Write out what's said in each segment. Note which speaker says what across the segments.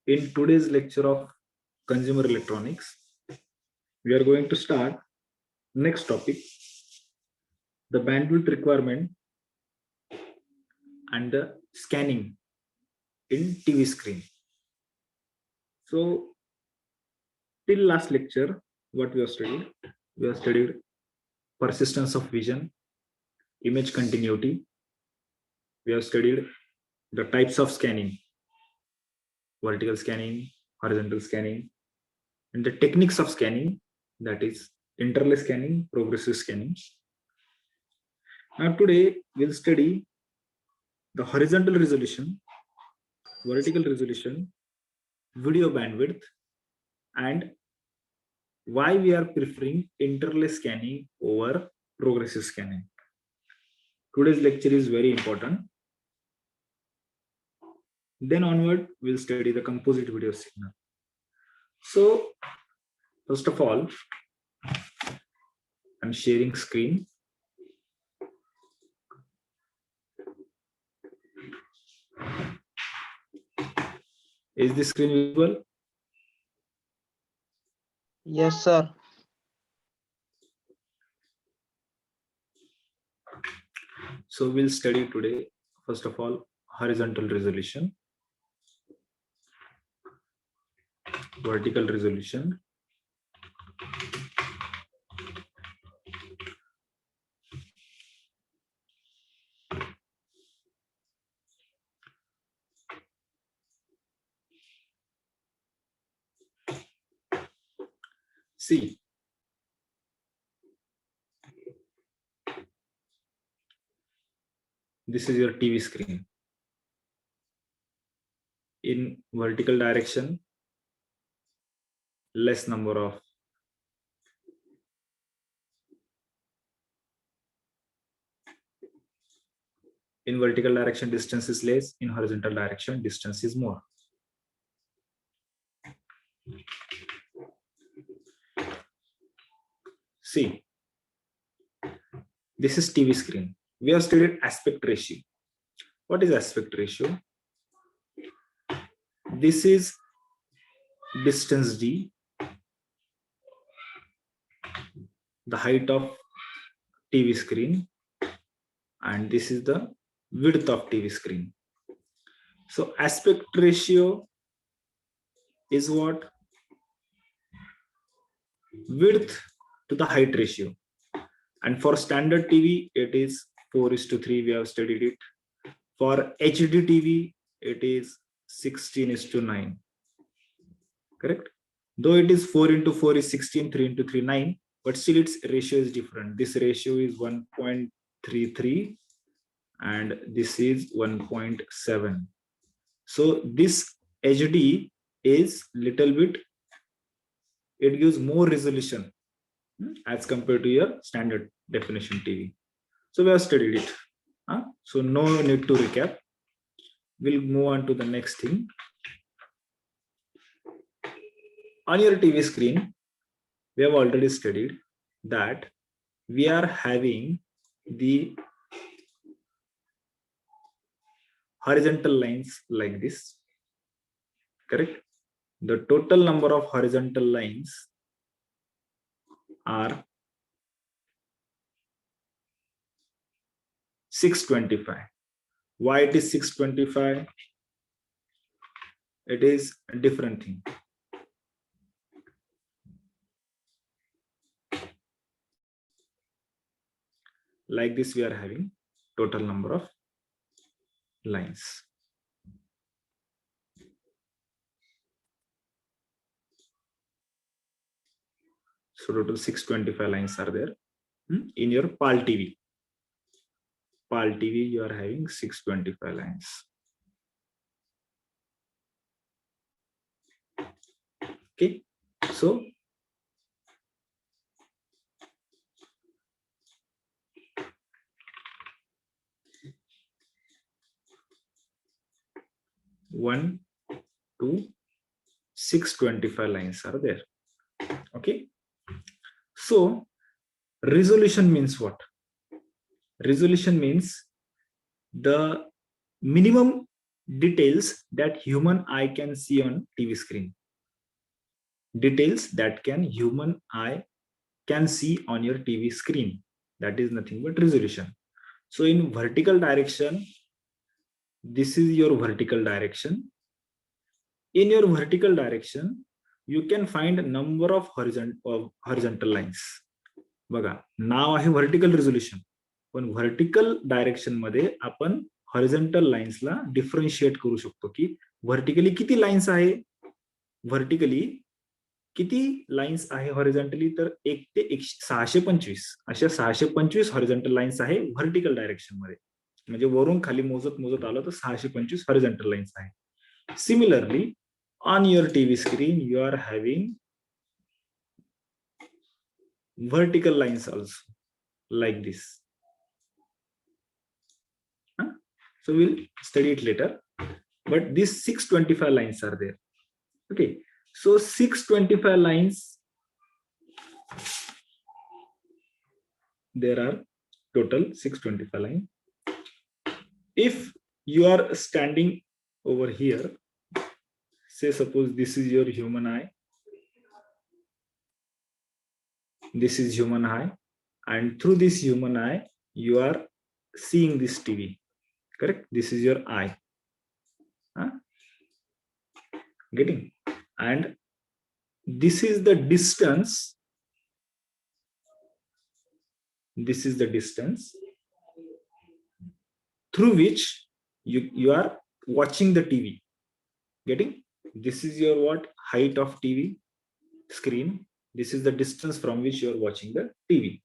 Speaker 1: In today's lecture of consumer electronics, we are going to start next topic, the bandwidth requirement and the scanning in TV screen. So till last lecture, what we have studied? We have studied persistence of vision, image continuity. We have studied the types of scanning, vertical scanning, horizontal scanning, and the techniques of scanning, that is interlay scanning, progressive scanning. Now today we'll study the horizontal resolution, vertical resolution, video bandwidth, and why we are preferring interlay scanning over progressive scanning. Today's lecture is very important. Then onward, we'll study the composite video signal. So, first of all, I'm sharing screen. Is the screen visible?
Speaker 2: Yes, sir.
Speaker 1: So we'll study today, first of all, horizontal resolution, vertical resolution, see, this is your TV screen. In vertical direction, less number of in vertical direction distance is less, in horizontal direction distance is more. See, this is TV screen. We have studied aspect ratio. What is aspect ratio? This is distance d, the height of TV screen, and this is the width of TV screen. So aspect ratio is what? Width to the height ratio. And for standard TV, it is 4:3. We have studied it. For HD TV, it is 16:9. Correct? Though it is 4:4 is 16, 3:3 9, but still its ratio is different. This ratio is 1.33 and this is 1.7. So this HD is little bit, it gives more resolution as compared to your standard definition TV. So we have studied it. So no need to recap. We'll move on to the next thing. On your TV screen, we have already studied that we are having the horizontal lines like this. Correct? The total number of horizontal lines are 625. Why it is 625? It is a different thing. Like this, we are having total number of lines. So total 625 lines are there in your PAL TV. PAL TV, you are having 625 lines. Okay, so one, 2, 625 lines are there. Okay, so resolution means what? Resolution means the minimum details that human eye can see on TV screen. Details that human eye can see on your TV screen. That is nothing but resolution. So in vertical direction, this is your vertical direction. In your vertical direction, you can find a number of horizontal lines. बघा, नाव आहे vertical resolution, पण vertical direction मध्ये आपण horizontal लाईन्सला differentiate करू शकतो की vertically किती lines आहे, व्हर्टिकली किती लाईन्स आहे, हॉरिझॉन्टली तर 1 ते 625 अशा 625 हॉरिझॉन्टल लाईन्स आहे व्हर्टिकल डायरेक्शन मध्ये. म्हणजे वरून खाली मोजत आलं तर 625 हॉरिझॉन्टल लाईन्स आहे. Similarly on your TV screen you are having vertical lines also like this. So we'll study it later, but these 625 lines are there. Okay, so 625 lines, there are total 625 lines. If you are standing over here, say suppose this is your human eye, this is human eye, and through this human eye you are seeing this TV, correct? This is your eye, getting? And this is the distance, this is the distance through which you are watching the TV, getting? This is your what? Height of TV screen. This is the distance from which you are watching the TV.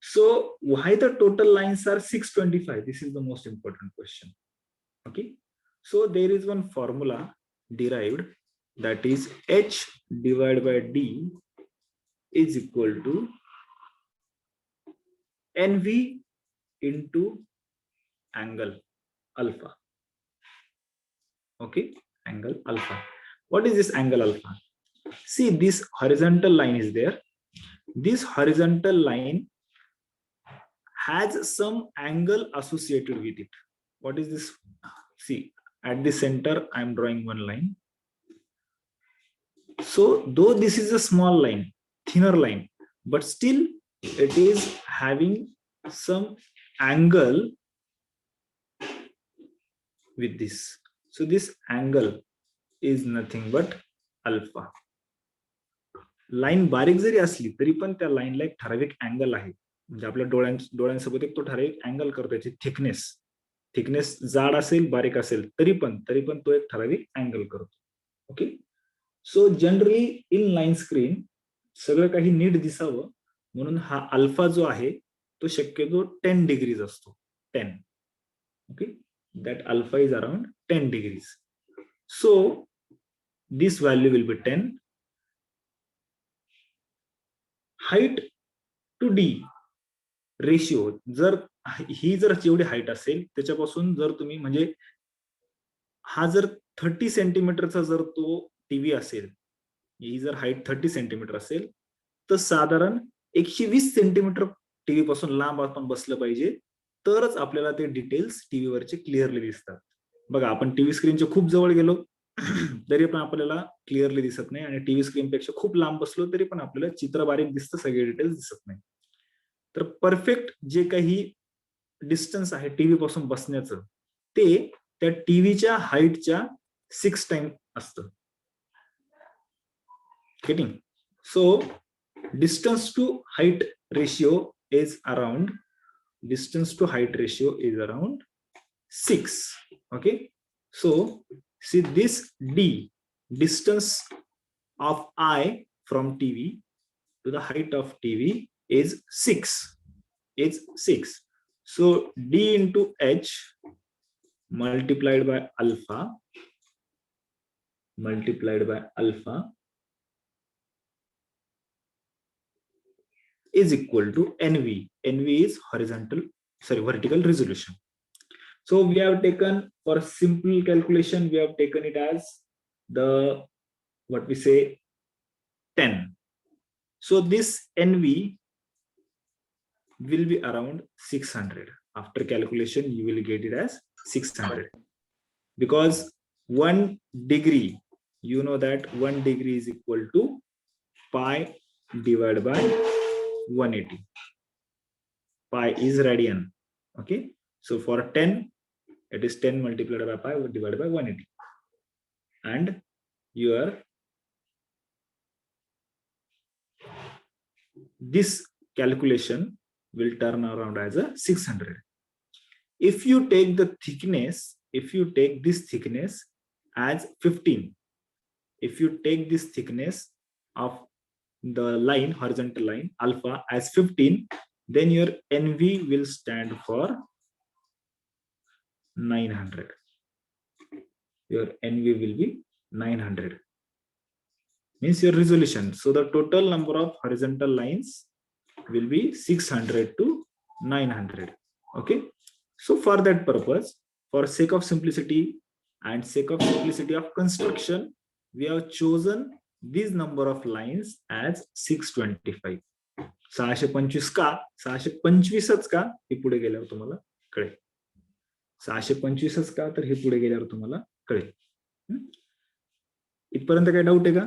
Speaker 1: So why the total lines are 625? This is the most important question. Okay, so there is one formula derived, that is H divided by D is equal to NV into angle alpha. Okay, angle alpha. What is this angle alpha? See, this horizontal line is there. This horizontal line has some angle associated with it. What is this? See, at the center I am drawing one line. So though this is a small line, thinner line, but still it is having some angle with this. So this angle is nothing but alpha. Line बारीक जरी असली तरी पण त्या लाईनला एक ठराविक angle आहे, म्हणजे आपल्या डोळ्यांसोबत एक तो ठराविक अँगल करतो. त्याची थिकनेस जाड असेल बारीक असेल तरी पण तो एक ठराविक अँगल करतो. Okay, so generally in line screen सगळं काही नीट दिसावं म्हणून हा अल्फा जो आहे तो शक्यतो 10 डिग्रीज असतो. 10. Okay, that alpha is around 10 degrees. So this value will be 10. Height to D ratio, जर ही जर जेवढी हाईट असेल त्याच्यापासून जर तुम्ही म्हणजे हा जर 30 सेंटीमीटरचा जर तो टीव्ही असेल, ही जर हाईट 30 सेंटीमीटर असेल तर साधारण 120 सेंटीमीटर टीव्ही पासून लांब आपण बसलं पाहिजे, तरच आपल्याला ते डिटेल्स टीव्ही वरचे क्लिअरली दिसतात. बघा, आपण टीव्ही स्क्रीनच्या खूप जवळ गेलो तरी पण आपल्याला क्लिअरली दिसत नाही, आणि टीव्ही स्क्रीन पेक्षा खूप लांब बसलो तरी पण आपल्याला चित्र बारीक दिसतं, सगळे डिटेल्स दिसत नाही. तर परफेक्ट जे काही डिस्टन्स आहे टीव्ही पासून बसण्याचं ते त्या टीव्हीच्या हाईटच्या 6 टाइम असतं. Getting? So distance to height ratio is around distance to height ratio is around 6. Okay, so see this D, distance of eye from TV to the height of TV is 6. So D into H multiplied by alpha is equal to NV. NV is vertical resolution. So we have taken, for simple calculation, we have taken it as the, what we say, 10. So this NV will be around 600. After calculation, you will get it as 600. because 1 degree, you know that 1 degree is equal to pi divided by 180. Pi is radian. Okay, so for 10, it is 10 multiplied by pi divided by 180, and your this calculation will turn around as a 600. If you take the thickness, if you take this thickness as 15, if you take this thickness of the line, horizontal line alpha as 15, then your NV will stand for 900. Your NV will be 900. Means your resolution. So the total number of horizontal lines will be 600 to 900. Okay. So for that purpose, for sake of simplicity and sake of simplicity of construction, we have chosen this number of lines as 625. 625 का 625च का हे पुढे गेल्यावर तुम्हाला कळेल. 625च का तर हे पुढे गेल्यावर तुम्हाला कळेल. इथपर्यंत काही डाऊट आहे का?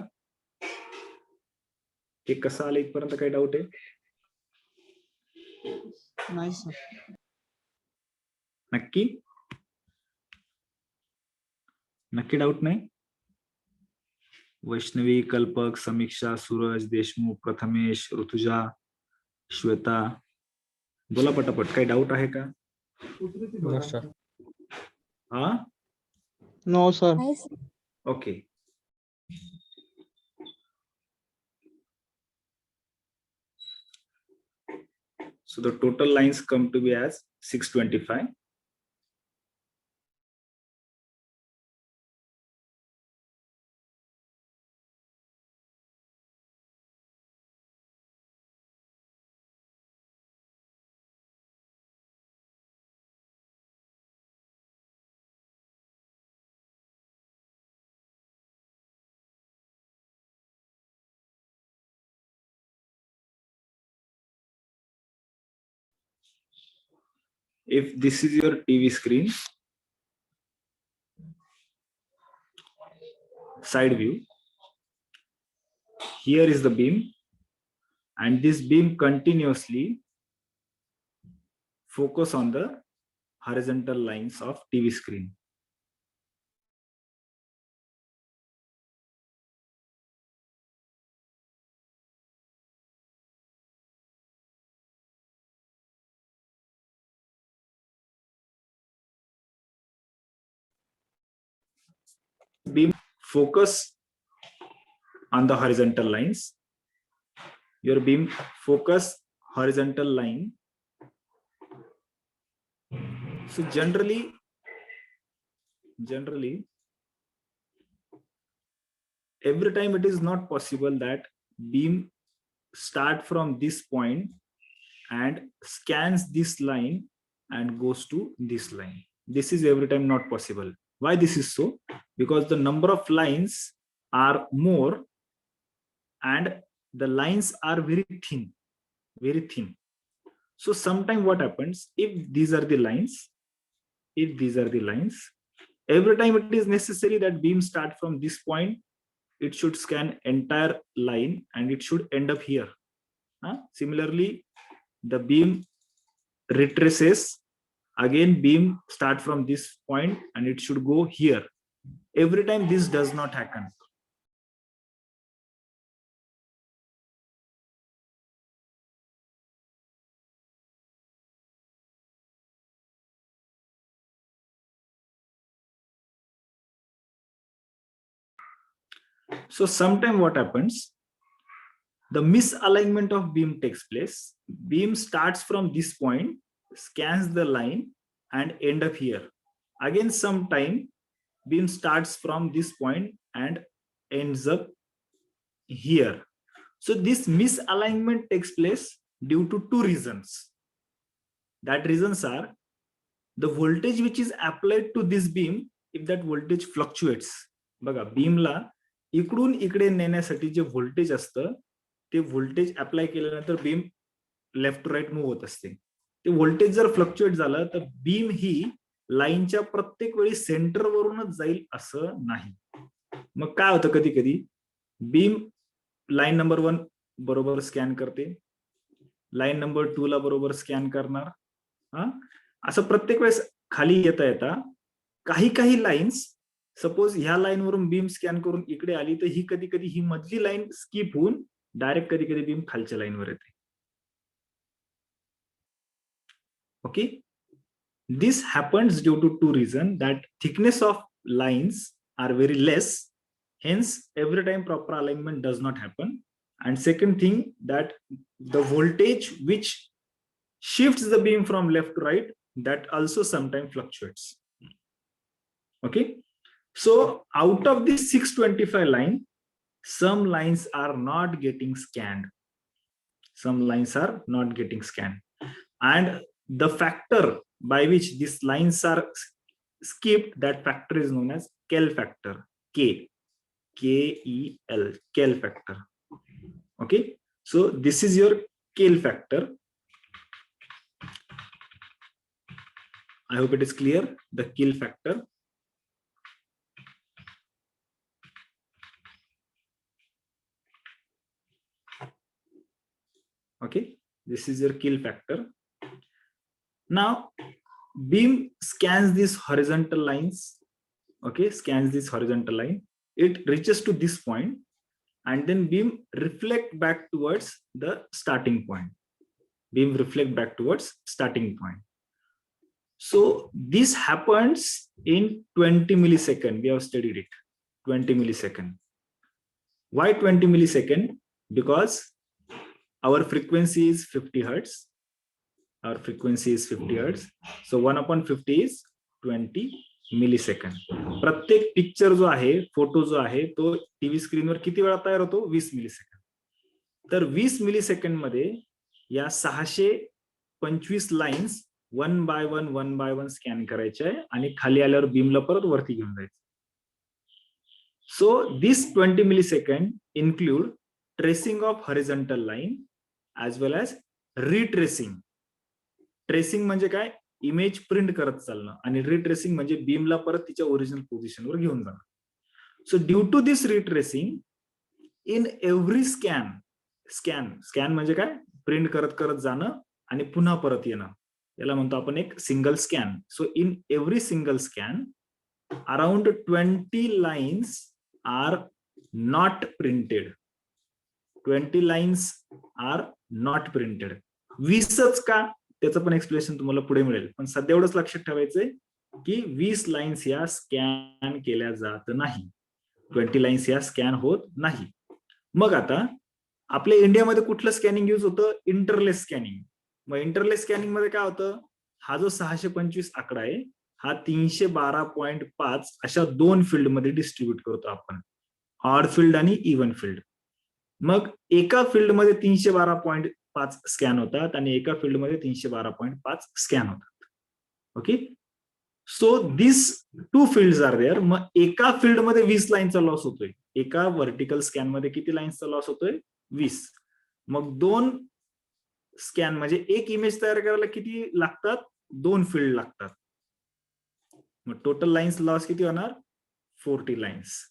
Speaker 1: हे कसं आलं इथपर्यंत काही डाऊट आहे?
Speaker 2: नाही सर.
Speaker 1: नक्की नक्की डाऊट नाही? वैष्णवी, कल्पक, समीक्षा, सूरज, देशमुख, प्रथमेश, ऋतुजा, श्वेता, बोला पटापट. काही डाऊट आहे का? हा,
Speaker 2: no sir.
Speaker 1: Okay. So the total lines come to be as 625. If this is your TV screen, side view, here is the beam, and this beam continuously focus on the horizontal lines of TV screen. Beam focus on the horizontal lines. Your beam focus horizontal line. So generally every time it is not possible that beam start from this point and scans this line and goes to this line. This is every time not possible. Why this is so? Because the number of lines are more and the lines are very thin. So sometime what happens, if these are the lines, every time it is necessary that beam start from this point, it should scan entire line and it should end up here. Similarly, the beam retraces, again beam start from this point and it should go here. Every time this does not happen. So sometime what happens, the misalignment of beam takes place. Beam starts from this point, scans the line and end up here. Again sometime beam starts from this point and ends up here. So this misalignment takes place due to two reasons. That reasons are the voltage which is applied to this beam, if that voltage fluctuates. बघा, बीमला इकडून इकडे नेण्यासाठी जे voltage असतं ते voltage apply केल्यानंतर beam left to right move होत असते. ते व्होल्टेज जर फ्लक्च्युएट झालं तर बीम ही लाईनच्या प्रत्येक वेळी सेंटर वरूनच जाईल असं नाही. मग काय होतं, कधी कधी बीम लाईन नंबर 1 बरोबर स्कॅन करते, लाईन नंबर 2 ला बरोबर स्कॅन करणार. असं प्रत्येक वेळेस खाली येता येता काही काही लाईन्स, सपोज ह्या लाईन वरून बीम स्कॅन करून इकडे आली, तर ही कधी कधी ही मधली लाईन स्किप होऊन डायरेक्ट कधी कधी बीम खालच्या लाईनवर येते. Okay, this happens due to two reasons, that thickness of lines are very less, hence every time proper alignment does not happen, and second thing, that the voltage which shifts the beam from left to right, that also sometimes fluctuates. Okay, so out of this 625 line, some lines are not getting scanned, some lines are not getting scanned, and the factor by which these lines are skipped, that factor is known as Kell factor. K-E-L, Kell factor. Okay, so this is your Kell factor. I hope it is clear, the Kell factor. Okay, this is your Kell factor. Now beam scans these horizontal lines. Okay, scans this horizontal line, it reaches to this point, and then beam reflect back towards the starting point. Beam reflect back towards starting point. So this happens in 20 millisecond. We have studied it, 20 millisecond. Why 20 millisecond? Because our frequency is 50 hertz. Our frequency is 50 hertz. So 1 upon 50 is 20 millisecond. प्रत्येक picture जो आहे, photo जो आहे, तो TV स्क्रीनवर किती वेळा तयार होतो? 20 मिलीसेकंड. तर 20 मिलीसेकंड मध्ये या 625 लाईन्स 1 बाय 1 स्कॅन करायचे आहे आणि खाली आल्यावर बीमला परत वरती घेऊन जायचं. So this 20 millisecond include tracing of horizontal line as well as retracing. Tracing म्हणजे काय? इमेज प्रिंट करत चालणं, आणि रिट्रेसिंग म्हणजे बीमला परत तिच्या ओरिजिनल पोझिशनवर घेऊन जाणं. So due to this retracing, in every scan म्हणजे काय? प्रिंट करत करत जाणं आणि पुन्हा परत येणं, याला म्हणतो आपण एक single scan. So in every single scan around 20 lines are not printed. 20 lines are not printed. 20च का? त्याचं पण एक्सप्लेनेशन तुम्हाला पुढे मिळेल, पण सध्या एवढंच लक्षात ठेवायचंय की 20 लाईन्स या स्कॅन केल्या जात नाही, 20 लाईन्स या स्कॅन होत नाही. मग आता आपल्या इंडियामध्ये कुठलं स्कॅनिंग यूज होतं? Interlace scanning. मग इंटरलेस स्कॅनिंग मध्ये काय होतं? हा जो 625 आकडा आहे, हा 312.5 अशा 2 फील्ड मध्ये डिस्ट्रीब्यूट करतो आपण, ऑड फील्ड आणि इव्हन फील्ड. मग एका फील्ड मध्ये 312.5 स्कॅन होतात आणि एका फील्ड मध्ये 312.5 स्कॅन होतात. Okay, so this 2 fields are there. मग एका फील्ड मध्ये 20 लाईनचा लॉस होतोय. एका व्हर्टिकल स्कॅन मध्ये किती लाईन्सचा लॉस होतोय? 20. मग 2 स्कॅन म्हणजे एक इमेज तयार करायला किती लागतात? 2 फील्ड लागतात. मग टोटल लाईन्स लॉस किती होणार? 40 lines.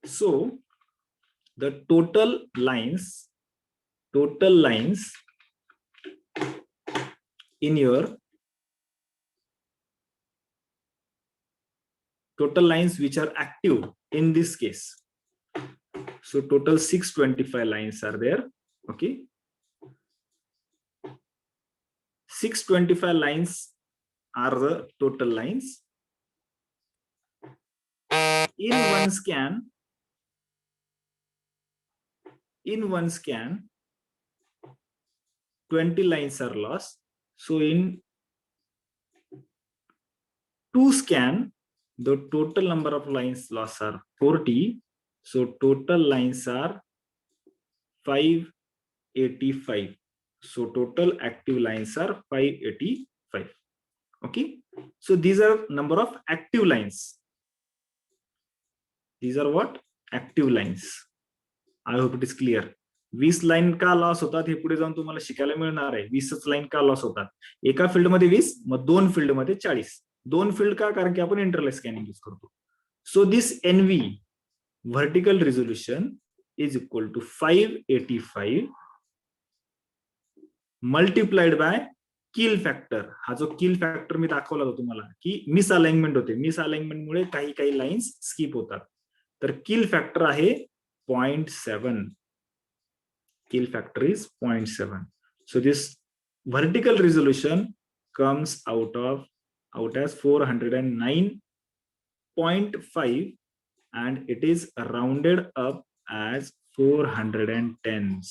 Speaker 1: So the total lines in your total lines which are active in this case, so total 625 lines are there. Okay, 625 lines are the total lines. In one scan 20 lines are lost. So in 2 scan the total number of lines lost are 40. So total lines are 585. So total active lines are 585. Okay, so these are number of active lines. These are what? Active lines. I hope it is clear. 20 line का loss होतात हे पुढे जाऊन तुम्हाला शिकायला मिळणार आहे. 20च line का loss होतात? एका फील्ड मध्ये 20, मग 2 फील्ड मध्ये 40. दोन फील्ड का, कारण की आपण इंटरलेस स्कॅनिंग यूज करतो. So this NV vertical resolution is equal to 585 multiplied by Kell factor. हा जो किल फॅक्टर मी दाखवला होता तुम्हाला की मिस अलाइनमेंट होते, मिस अलाइनमेंटमुळे काही काही लाईन्स स्किप होतात, तर किल फॅक्टर आहे 0.7. kill factor is 0.7. So this vertical resolution comes out as 409.5 and it is rounded up as 410s.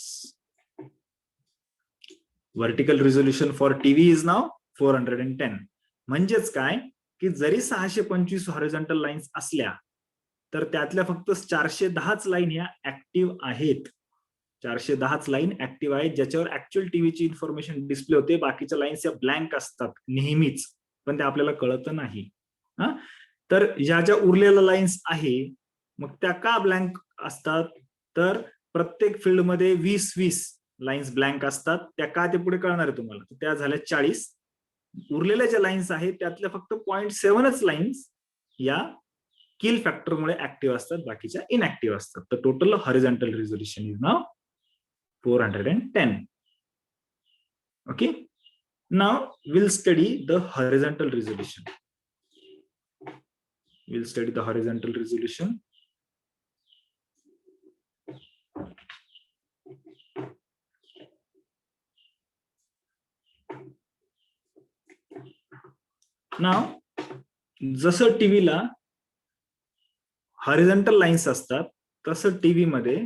Speaker 1: Vertical resolution for TV is now 410. म्हणजेच काय की जरी 625 हॉरिझॉन्टल लाईन्स असल्या तर त्यातल्या फक्त 410च लाईन ह्या ऍक्टिव्ह आहेत. 410च लाईन ऍक्टिव्ह आहेत ज्याच्यावर ऍक्च्युअल टीव्हीची इन्फॉर्मेशन डिस्प्ले होते. बाकीच्या लाईन्स या ब्लँक असतात नेहमीच, पण ते आपल्याला कळत नाही. तर ह्या ज्या उरलेल्या लाईन्स आहे मग त्या का ब्लँक असतात, तर प्रत्येक फील्डमध्ये 20-20 लाईन्स ब्लँक असतात. त्या का ते पुढे कळणार आहे तुम्हाला. त्या झाल्या 40. उरलेल्या ज्या लाईन्स आहेत त्यातल्या फक्त 0.7च लाईन्स या किल फॅक्टरमुळे ऍक्टिव्ह असतात, बाकीच्या इनऍक्टिव्ह असतात. तर total horizontal resolution is now 410. Okay, now we'll study the horizontal resolution. We'll study the horizontal resolution. Now जसं टीव्हीला हॉरिझॉन्टल लाईन्स असतात तसं टीव्ही मध्ये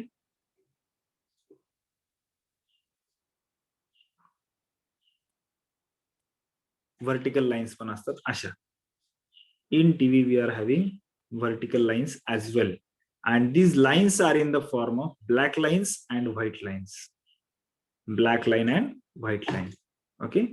Speaker 1: vertical lines पण असतात अशा. In TV we are having vertical lines as well, and these lines are in the form of black lines and white lines. Black line and white line. Okay.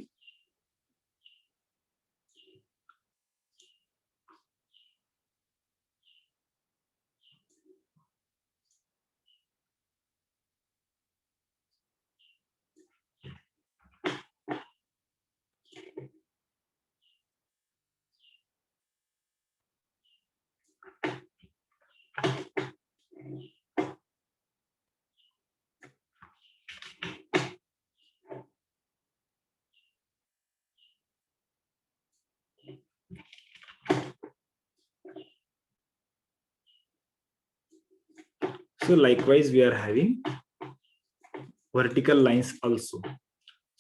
Speaker 1: So likewise we are having vertical lines also.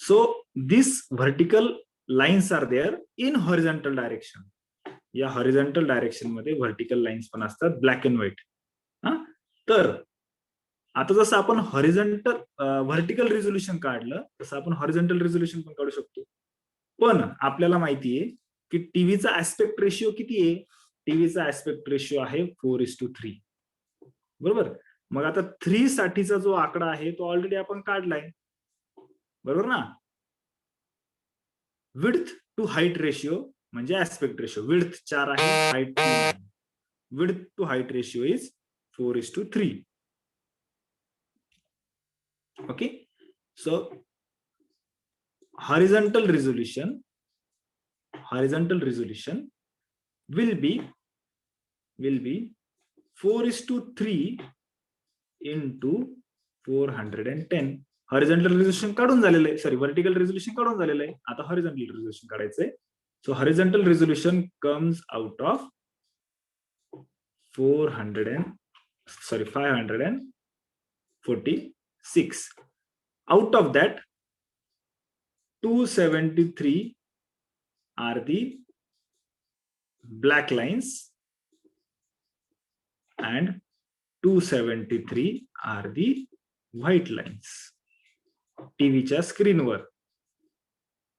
Speaker 1: So these vertical lines are there in horizontal direction. या horizontal direction मध्ये vertical lines पण असतात, black and white. तर आता जसं आपण horizontal vertical resolution काढलं तसं आपण हॉरिझॉन्टल रिझोल्युशन पण काढू शकतो. पण आपल्याला माहितीये की टीव्हीचा ऍस्पेक्ट रेशिओ किती आहे. टीव्हीचा ऍस्पेक्ट रेशिओ आहे 4:3. बरोबर. मग आता 3 साठीचा जो आकडा आहे तो ऑलरेडी आपण काढलाय, बरोबर ना. विड्थ टू हाईट रेशिओ म्हणजे ऍस्पेक्ट रेशिओ. विड्थ 4 आहे, हाईट 3 आहे. Width to height ratio is 4:3. Okay, so horizontal resolution will be 4:3 into 410. Horizontal resolution काढून झालेलं आहे, सॉरी व्हर्टिकल रिझोल्युशन काढून झालेलं आहे. आता हॉरिझॉन्टल रिझोल्युशन काढायचंय. So horizontal resolution comes out of 546. Out of that 273 are the black lines and 273 are the white lines. टीव्हीच्या स्क्रीनवर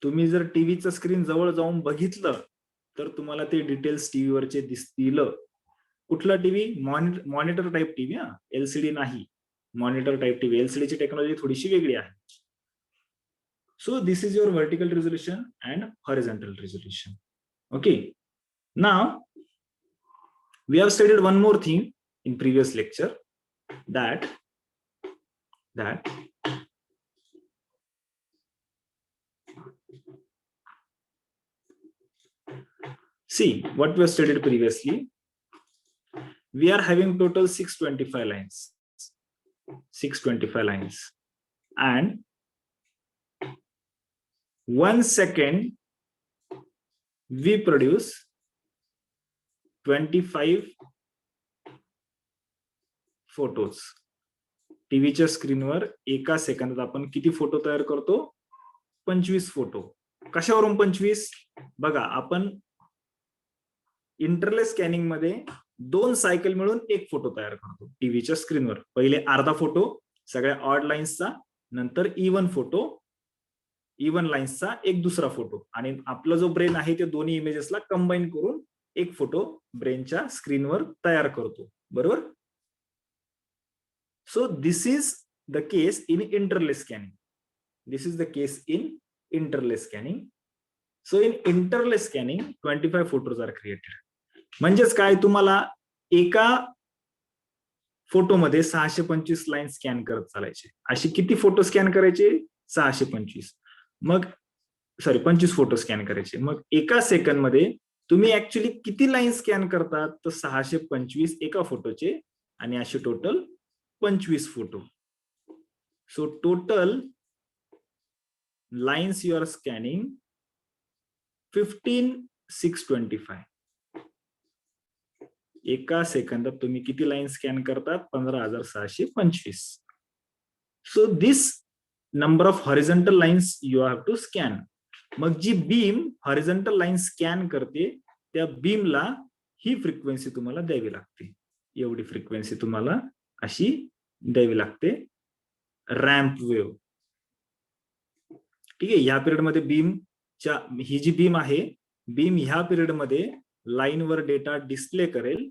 Speaker 1: तुम्ही जर टीव्हीचं स्क्रीन जवळ जाऊन बघितलं तर तुम्हाला ते डिटेल्स टीव्हीवरचे दिसतील. कुठला TV? Monitor type TV, LCD नाही, मॉनिटर टाईप टीव्ही. एलसीडी ची टेक्नॉलॉजी थोडीशी वेगळी आहे. So this is your vertical resolution and horizontal resolution. Okay. Now we have studied one more thing in previous lecture, that See what we have studied previously. We are having total 625 lines. 625 lines. And 1 second we produce 25 photos. टीव्हीच्या स्क्रीनवर एका सेकंदात आपण किती photo तयार करतो? 25 photo. कशावरून 25? बघा, आपण इंटरलेस स्कॅनिंग मध्ये 2 सायकल मिळून एक फोटो तयार करतो टीव्हीच्या स्क्रीनवर. पहिले अर्धा फोटो सगळ्या ऑड लाईन्सचा, नंतर इवन फोटो, इवन लाईन्सचा एक दुसरा फोटो, आणि आपला जो ब्रेन आहे ते दोन्ही इमेजेसला कंबाईन करून एक फोटो ब्रेनच्या स्क्रीनवर तयार करतो. बरोबर? So this is the case in interlace scanning. This is the case in interlace scanning. So in interlace scanning 25 photos are created. म्हणजेच काय, तुम्हाला एका फोटोमध्ये 625 लाईन स्कॅन करत चालायचे. अशी किती फोटो स्कॅन करायचे? 625. मग 25 फोटो स्कॅन करायचे. मग एका सेकंड मध्ये तुम्ही ऍक्च्युली किती लाईन स्कॅन करतात? तर 625 एका फोटोचे, आणि असे टोटल 25 फोटो. So total lines you are scanning 15,625. एका सेकंदात तुम्ही किती लाईन स्कॅन करतात? 15,625. So this number of horizontal lines you have to scan. मग जी बीम हॉरिझॉन्टल लाईन स्कॅन करते त्या बीमला ही फ्रिक्वेन्सी तुम्हाला द्यावी लागते. एवढी फ्रिक्वेन्सी तुम्हाला अशी द्यावी लागते, रॅम्प वेव्ह. ठीक आहे. ह्या पिरियड मध्ये बीमच्या, ही जी बीम आहे, बीम ह्या पिरियड मध्ये लाईनवर डेटा डिस्प्ले करेल.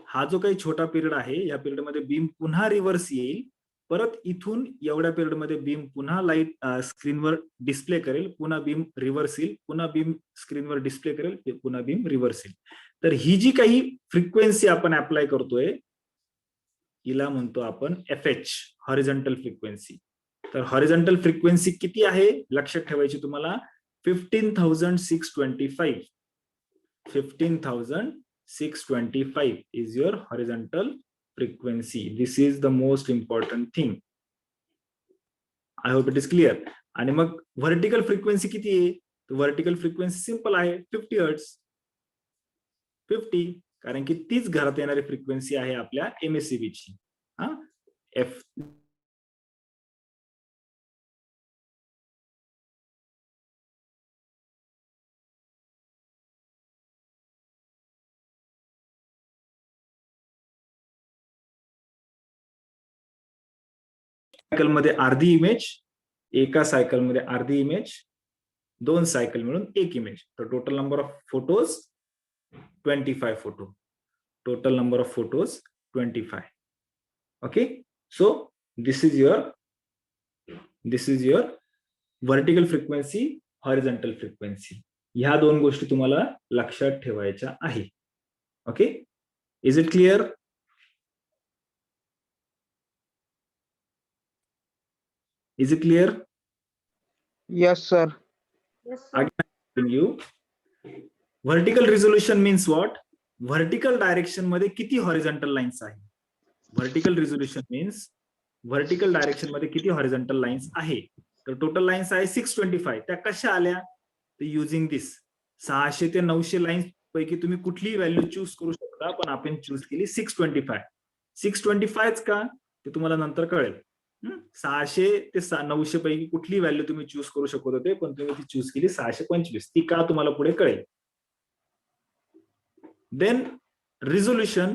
Speaker 1: हा जो काही छोटा पिरियड आहे, या पिरियड मध्ये बीम पुन्हा रिव्हर्स येईल. परत इथून एवढ्या पिरियड मध्ये बीम पुन्हा लाईट स्क्रीनवर डिस्प्ले करेल, पुन्हा बीम रिव्हर्स येईल, पुन्हा बीम स्क्रीनवर डिस्प्ले करेल, पुन्हा बीम रिव्हर्स येईल. तर ही जी काही फ्रिक्वेन्सी आपण अप्लाय करतोय हिला म्हणतो आपण FH, हॉरिझॉन्टल फ्रिक्वेन्सी. तर हॉरिझॉन्टल फ्रिक्वेन्सी किती आहे लक्षात ठेवायची तुम्हाला? 15,625. 15,625 is your horizontal frequency. This is the most important thing. I hope it is clear. आणि मग व्हर्टिकल फ्रिक्वेन्सी किती आहे? व्हर्टिकल फ्रिक्वेन्सी सिंपल आहे, 50 हर्ट्ज. 50, कारण की तीच घरात येणारी फ्रिक्वेन्सी आहे आपल्या MSCB ची. एफ सायकल मध्ये अर्धी इमेज, एका सायकल मध्ये अर्धी इमेज, 2 सायकल मिळून एक इमेज. तर total number of photos 25 photo. Total number of photos 25. Okay. So this is your vertical frequency, horizontal frequency. ह्या 2 गोष्टी तुम्हाला लक्षात ठेवायच्या आहे. Okay. Is it clear? Is it clear?
Speaker 2: Yes, sir.
Speaker 3: Yes, sir.
Speaker 1: Again, you. Vertical resolution means what? Vertical direction मध्ये किती horizontal lines आहे? Vertical resolution means vertical direction मध्ये किती हॉरिझॉन्टल लाईन्स आहे? तर टोटल लाईन्स आहे 625. त्या कशा आल्या? तर युजिंग दिस 600 ते 900 लाईन्स पैकी तुम्ही कुठलीही व्हॅल्यू चूज करू शकता, पण आपण चूज केली 625. 625 का ते तुम्हाला नंतर कळेल. 600 ते 900 पैकी कुठली व्हॅल्यू तुम्ही चूज करू शकत होते, पण तुम्ही ती चूज केली 625. ती का तुम्हाला पुढे कळेल. देन रिझोल्युशन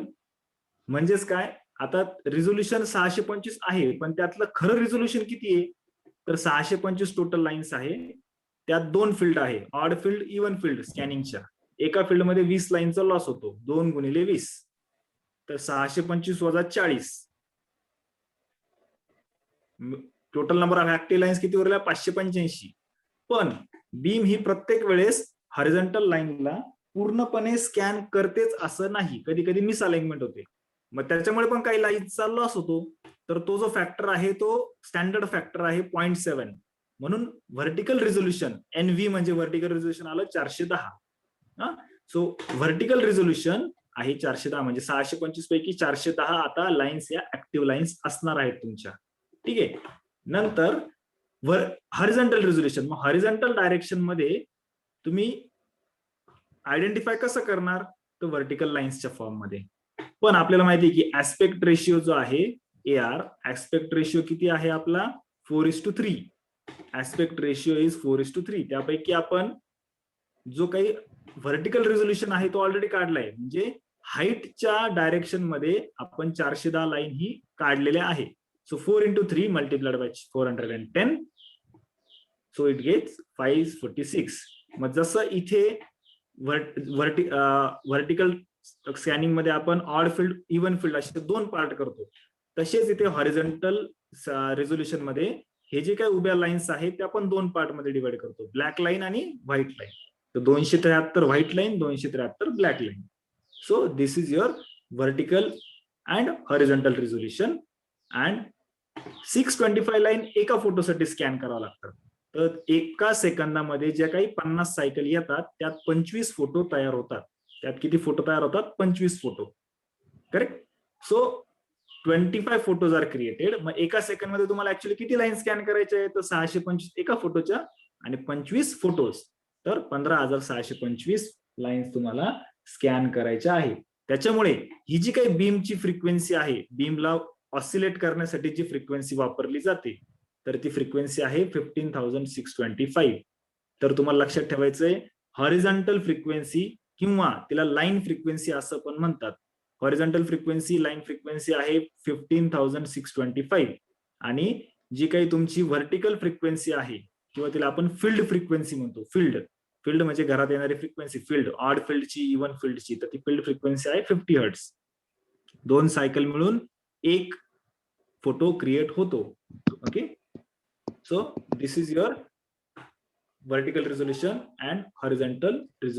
Speaker 1: म्हणजेच काय? आता रिझोल्युशन 625 आहे, पण त्यातलं खरं रिझोल्युशन किती आहे? तर 625 टोटल लाईन्स आहे, त्यात 2 फील्ड आहे, ऑड फील्ड, इवन फील्ड स्कॅनिंगच्या. एका फील्ड मध्ये 20 लाईनचा लॉस होतो, 2 गुणिले 20, तर 625 वजा 40. Total number of active lines किती उरल्या? 585. पण बीम ही प्रत्येक वेळेस हॉरिझॉन्टल लाईनला पूर्णपणे स्कॅन करतेच असं नाही, कधी कधी मिस अलाइनमेंट होते. मग त्याच्यामुळे पण काही लाईन्सचा लॉस होतो. तर तो जो फॅक्टर आहे तो स्टँडर्ड फॅक्टर आहे 0.7. म्हणून व्हर्टिकल रिझोल्युशन NV म्हणजे व्हर्टिकल रिझोल्युशन आलं 410. सो व्हर्टिकल रिझोल्युशन आहे 410, म्हणजे 625 पैकी 410 आता लाईन्स या ऍक्टिव्ह लाईन्स असणार आहेत तुमच्या. ठीक आहे. नंतर हॉरिझॉन्टल रिझोल्युशन, मग हॉरिझॉन्टल डायरेक्शन मध्ये तुम्ही आयडेंटिफाय कसं करणार, तर व्हर्टिकल लाईन्सच्या फॉर्म मध्ये. पण आपल्याला माहिती आहे की ऍस्पेक्ट रेशिओ जो आहे AR, ऍस्पेक्ट रेशिओ किती आहे आपला 4:3. Aspect ratio is 4:3. त्यापैकी आपण जो काही व्हर्टिकल रिझोल्युशन आहे तो ऑलरेडी काढलाय, म्हणजे हाईटच्या डायरेक्शन मध्ये आपण 410 लाईन ही काढलेल्या आहे. So 4:3 multiplied by 410, so it gets 546. मग जसं इथे व्हर्टिकल स्कॅनिंग मध्ये आपण ऑड फील्ड, इव्हन फील्ड असे 2 पार्ट करतो, तसेच इथे हॉरिझॉन्टल रिझोल्युशन मध्ये हे जे काही उभ्या लाईन्स आहेत ते आपण 2 पार्ट मध्ये डिवाइड करतो, ब्लॅक लाईन आणि व्हाईट लाईन. तर 273 white line, 273 black line. So this is your vertical and horizontal resolution. And 625 line एका फोटोसाठी स्कॅन करावं लागतं. तर एका सेकंदामध्ये ज्या काही 50 सायकल येतात त्यात 25 फोटो तयार होतात. त्यात किती फोटो तयार होतात, 25 photo. Correct. So 25 photos are created. मग एका सेकंड मध्ये तुम्हाला ऍक्च्युअली किती लाईन स्कॅन करायचे आहे, तर 625 एका फोटोच्या, आणि 25 फोटोज, तर 15,625 लाईन्स तुम्हाला स्कॅन करायच्या आहे. त्याच्यामुळे ही जी काही बीमची फ्रिक्वेन्सी आहे, बीमला ऑसिलेट करण्यासाठी जी फ्रिक्वेन्सी वापरली जाते, तर ती फ्रिक्वेन्सी आहे 15,625. तर तुम्हाला लक्षात ठेवायचंय, हॉरिझॉन्टल फ्रिक्वेन्सी किंवा तिला लाईन फ्रिक्वेन्सी असं पण म्हणतात. हॉरिझॉन्टल फ्रिक्वेन्सी, लाईन फ्रिक्वेन्सी आहे 15,625, आणि जी काही तुमची व्हर्टिकल फ्रिक्वेन्सी आहे किंवा तिला आपण फील्ड फ्रिक्वेन्सी म्हणतो. फील्ड म्हणजे घरात येणारी फ्रिक्वेन्सी, फील्ड, ऑड फील्डची, इव्हन फील्डची, तर ती फील्ड फ्रिक्वेन्सी आहे 50 हर्ट्झ. 2 सायकल मिळून एक फोटो क्रिएट होतो. Okay. So this is your vertical resolution and horizontal resolution.